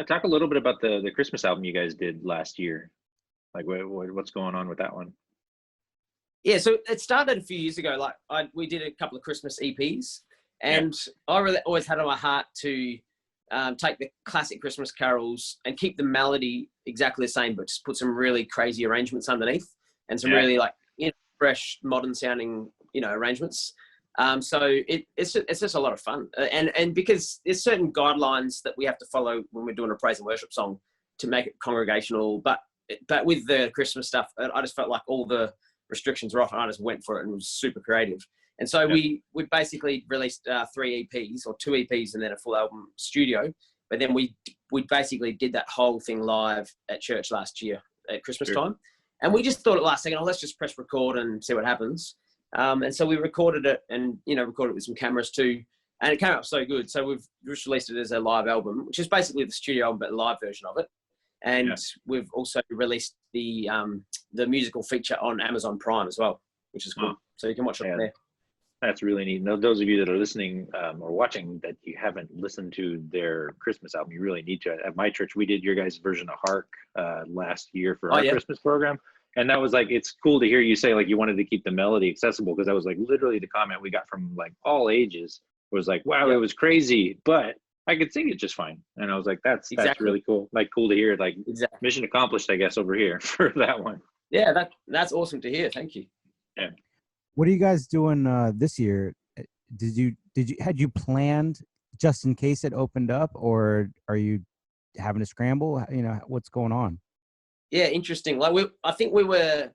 Talk a little bit about the Christmas album you guys did last year. Like, what's going on with that one? Yeah, so it started a few years ago. Like we did a couple of Christmas EPs, and I really always had on my heart to take the classic Christmas carols and keep the melody exactly the same, but just put some really crazy arrangements underneath and some really like fresh, modern sounding arrangements. So it's just a lot of fun, and because there's certain guidelines that we have to follow when we're doing a praise and worship song to make it congregational, but with the Christmas stuff, I just felt like all the restrictions were off, and I just went for it and was super creative. And so we basically released 3 EPs or 2 EPs and then a full album studio. But then we basically did that whole thing live at church last year at Christmas time. And we just thought at last second, let's just press record and see what happens. And so we recorded it and, recorded it with some cameras too. And it came out so good. So we've just released it as a live album, which is basically the studio album, but a live version of it. And we've also released the musical feature on Amazon Prime as well, which is cool. So you can watch it there. That's really neat. Those of you that are listening or watching that you haven't listened to their Christmas album, you really need to. At my church, we did your guys' version of Hark last year for our Christmas program. And that was like, it's cool to hear you say like you wanted to keep the melody accessible, because that was like literally the comment we got from like all ages was like, wow, it was crazy, but I could sing it just fine. And I was like, that's really cool. Like cool to hear, like mission accomplished, I guess, over here for that one. Yeah, that's awesome to hear. Thank you. Yeah. What are you guys doing this year? Had you planned just in case it opened up, or are you having to scramble? What's going on? Yeah, interesting. Like I think we were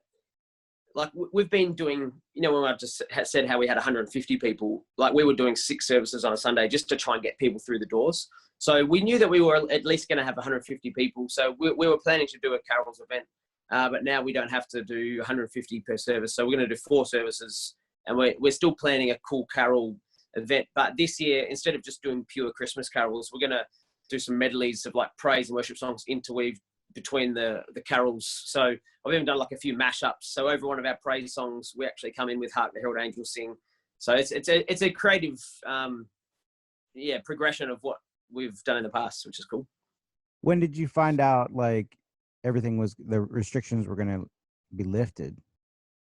like we've been doing. When I just said how we had 150 people, like we were doing 6 services on a Sunday just to try and get people through the doors. So we knew that we were at least going to have 150 people. So we were planning to do a carols event. But now we don't have to do 150 per service. So we're going to do 4 services, and we're still planning a cool carol event. But this year, instead of just doing pure Christmas carols, we're going to do some medleys of like praise and worship songs interweaved between the carols. So I've even done like a few mashups. So over one of our praise songs, we actually come in with Hark the Herald Angels Sing. So it's a creative, progression of what we've done in the past, which is cool. When did you find out like the restrictions were going to be lifted?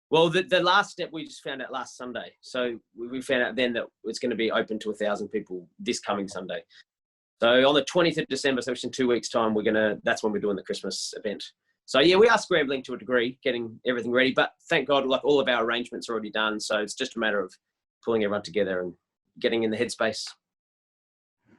Well, the last step we just found out last Sunday. So we found out then that it's going to be open to 1,000 people this coming Sunday. So on the 20th of December, so it's in 2 weeks' time, that's when we're doing the Christmas event. So yeah, we are scrambling to a degree, getting everything ready. But thank God, like all of our arrangements are already done. So it's just a matter of pulling everyone together and getting in the headspace.